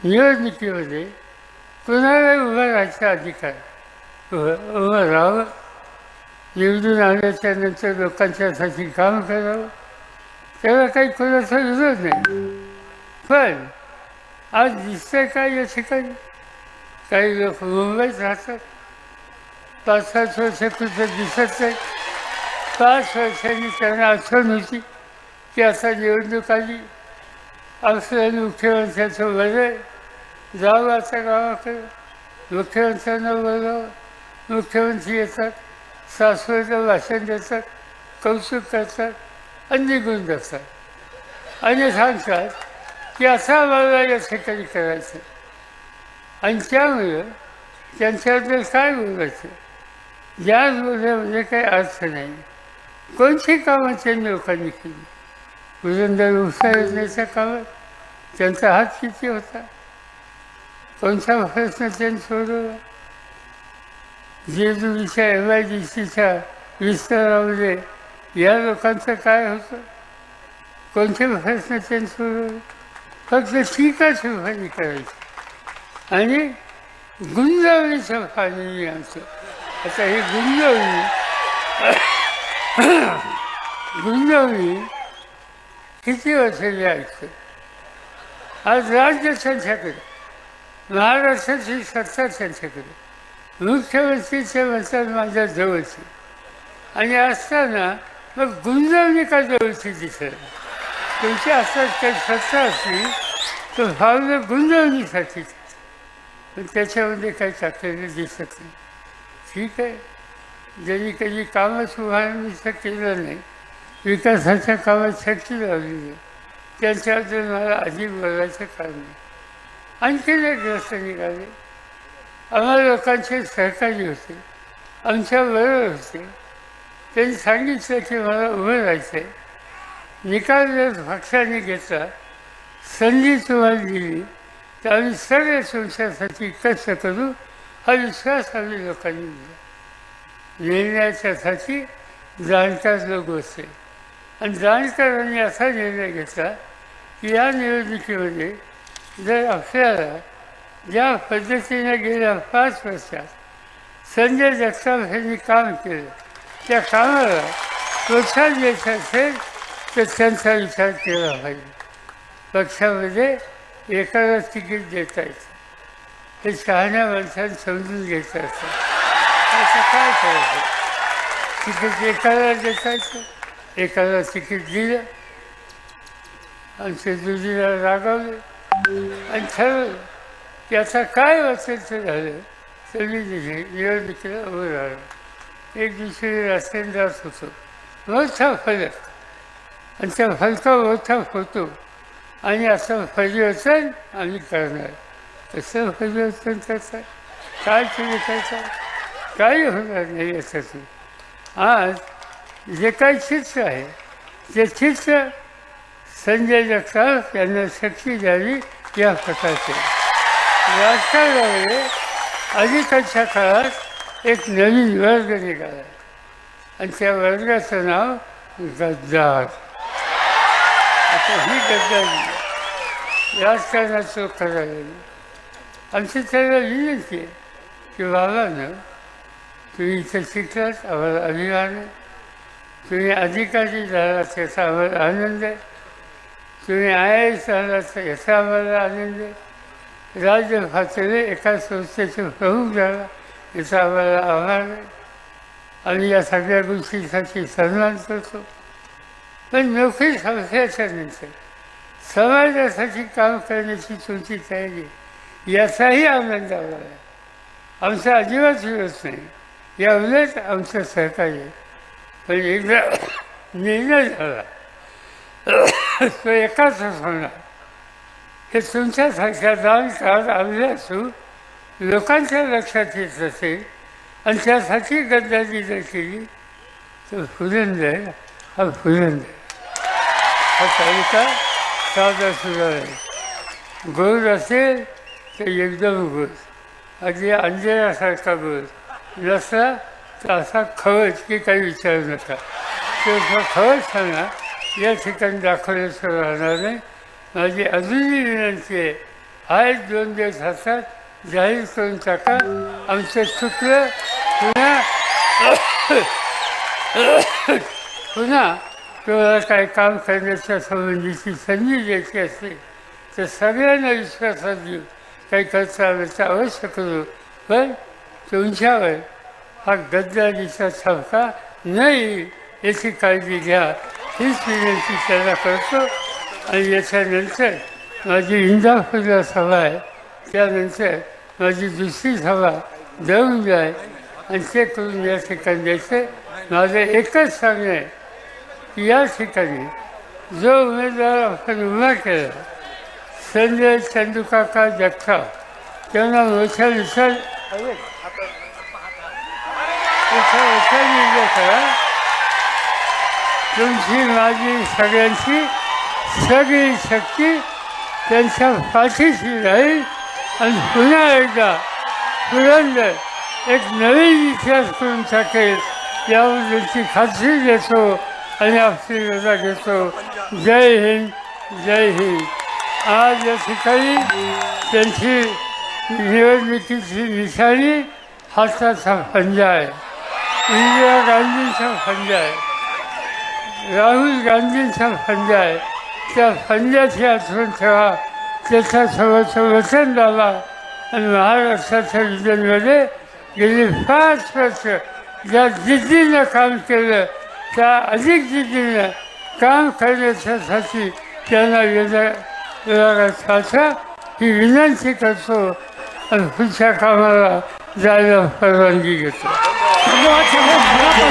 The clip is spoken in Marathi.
निवडणुकीमध्ये कुणाला उभं राहायचा अधिकार उभं राहावं, निवडून आल्याच्या नंतर लोकांच्यासाठी काम करावं, त्याला काही कोणाचा विरोध नाही. पण आज दिसतंय काय या ठिकाणी, काही लोक मुंबईत राहतात, 5-7 वर्ष कुठं दिसत नाही. 5 वर्षांनी त्यांना आठवण होती की आता निवडणूक आली, असं मुख्यमंत्र्यांचं बरं जावं आता गावाकडे, मुख्यमंत्र्यांना बोलावं, मुख्यमंत्री येतात, शाश्वत भाषण देतात, कौतुक करतात आणि निघून जातात आणि सांगतात की असं आम्हाला या ठिकाणी करायचं. आणि त्यामुळं त्यांच्याबद्दल काय बोलायचं, ज्या बोलण्यामध्ये काही अर्थ नाही. कोणती कामं त्यांनी लोकांनी केली, पुरंदर उपसा योजनेच्या कामात त्यांचा हात किती होता, कोणता प्रश्न त्यांनी सोडवला, जेजुरीच्या MIDCच्या विस्तारामध्ये या लोकांचं काय होतं, कोणते प्रश्न त्यांनी सोडवले. फक्त टीकाटिप्पणी करायची आणि गुंजवणीचं पाणी आमचं. आता ही गुंजवणी किती वर्षाची ऐकतं. आज राज्य त्यांच्याकडे, महाराष्ट्राची सत्ता त्यांच्याकडे, मुख्यमंत्रीचे म्हणतात माझ्या जवळची, आणि असताना मग गुंजवणी का जवळची दिसत. तुमची असतात काही सत्ता असली तर फावलं गुंजवणीसाठी, पण त्याच्यामध्ये काही टाकलेलं दिसत नाही. ठीक आहे, ज्यांनी कधी कामच उभारणीचं केलं नाही, विकासाच्या कामात शक्ती लावली नाही, त्यांच्याबद्दल मला आधी बोलायचं कारण नाही. आणखीन एक ग्रस्त निघाले, आम्हाला लोकांचे सहकारी होते, आमच्याबरोबर होते, त्यांनी सांगितलं की मला उभं राहायचं आहे, निकाल जर पक्षाने घेतला, संधी तुम्हाला दिली तर आम्ही सगळे तुमच्यासाठी कष्ट करू, हा विश्वास आम्ही लोकांनी दिला. निर्णयाच्यासाठी जाणकार लोक होते आणि जाणकारांनी असा निर्णय घेतला की या निवडणुकीमध्ये जर आपल्याला ज्या पद्धतीने गेल्या 5 वर्षात संजय जगताप यांनी काम केलं, त्या कामाला प्रोत्साहन द्यायचं असेल तर त्यांचा विचार केला पाहिजे. पक्षामध्ये एकाला तिकीट देता येतं, हे शहाण्या माणसांनी समजून घ्यायचं असतं. असं काय करायचं, तिकीट एकाला देता येतं, एकाला तिकीट दिलं, आमच्या दुजीला रागावलं आणि ठरवलं की आता काय वाचायचं झालं तर मी निवडणुकीला उभं राहिलो. एक दिवशी रस्त्याने जात होतो, मोठा फलक, आणि त्या फलका मोठा फोटो, आणि असं परिवर्तन आम्ही करणार. कसं परिवर्तन करतात, काय तुम्ही करता, काही होणार नाही याच्यातून. आज जे काही चित्र आहे ते चित्र संजय जगताप यांना शक्ती द्यावी या प्रकारचे. राजकारणामध्ये अलीकडच्या काळात एक नवीन वर्ग निघाला आणि त्या वर्गाचं नाव गद्दार. आता ही गद्दारी राजकारणाचं करायला आमची त्याला विनंती आहे की बाबांनो, तुम्ही इथं शिकलात, आम्हाला अभिमान आहे, तुम्ही अधिकारी झालात त्याचा आम्हाला आनंद आहे, तुम्ही IAS झालात याचा आम्हाला आनंद आहे, राज्य पातळीवर एका संस्थेचे प्रमुख झाला याचा आम्हाला आभार आहे, आम्ही या सगळ्या गोष्टींसाठी सन्मान करतो. पण नोकरी संस्थेच्या नंतर समाजासाठी काम करण्याची तुमची तयारी, याचाही आनंद आम्हाला आहे. आमचा अजिबात विरोध नाही, या उलट आमचं सहकार्य. पण एकदा निर्णय झाला तो एकाच होणार, हे तुमच्यासारख्या जाणकार अभ्यासू लोकांच्या लक्षात येत असेल आणि त्यासाठी गद्दारी जर केली तर फुलंदर हा फुलंदर, हा तालुका साधा सुद्धा आहे. गोड असेल तर एकदम गोड, अगदी अंजनासारखा गोड, नसला तर असा खवच की काही विचारू नका. तो खवचपणा या ठिकाणी दाखवल्याचं राहणार नाही. माझी अजूनही विनंती आहे, हाय 2 दिवस हातात जाहीर करून टाका. आमचं चुकलं. पुन्हा तुम्हाला काही काम करण्याच्या संबंधीची संधी द्यायची असेल तर सगळ्यांना विश्वासात घेऊन काही करता आल्याचं अवश्य करू. पण तुमच्यावर हा गद्दारीचा ठपका नाही याची काळजी घ्या हीच विनंती त्याला करतो. आणि याच्यानंतर माझी इंदापूरला सभा आहे. त्यानंतर माझी दुसरी सभा देऊन जाय आणि ते करून या ठिकाणी द्यायचं. माझं एकच सांगणं आहे की या ठिकाणी जो उमेदवार आपण उभा केला संजय चंदूकाका जगताप त्यांना मोठ्या विचार निर्णय करा. तुमची माझी सगळ्यांची सगळी शक्ती त्यांच्या पाठीशी राहील आणि पुन्हा एकदा पुरंदर एक नवीन इतिहास करून टाकेल याबद्दलची खात्री देतो आणि आपली रजा घेतो. जय हिंद, जय हिंद. आज या ठिकाणी त्यांची निवडणुकीची निशाणी हाताचा पंजा आहे. इंदिरा गांधींचा पंजा आहे, राहुल गांधींचा पंजा आहे. त्या पंजाची आठवण ठेवा. त्याच्यासोबत वचन द्यावा आणि महाराष्ट्राच्या विजनमध्ये गेली 5 वर्ष ज्या जिद्दीनं काम केलं त्या अधिक जिद्दीनं काम करण्याच्यासाठी त्यांना विभागात ही विनंती करतो आणि पुढच्या कामाला जायला परवानगी घेतो. धन्यवाद साहेब.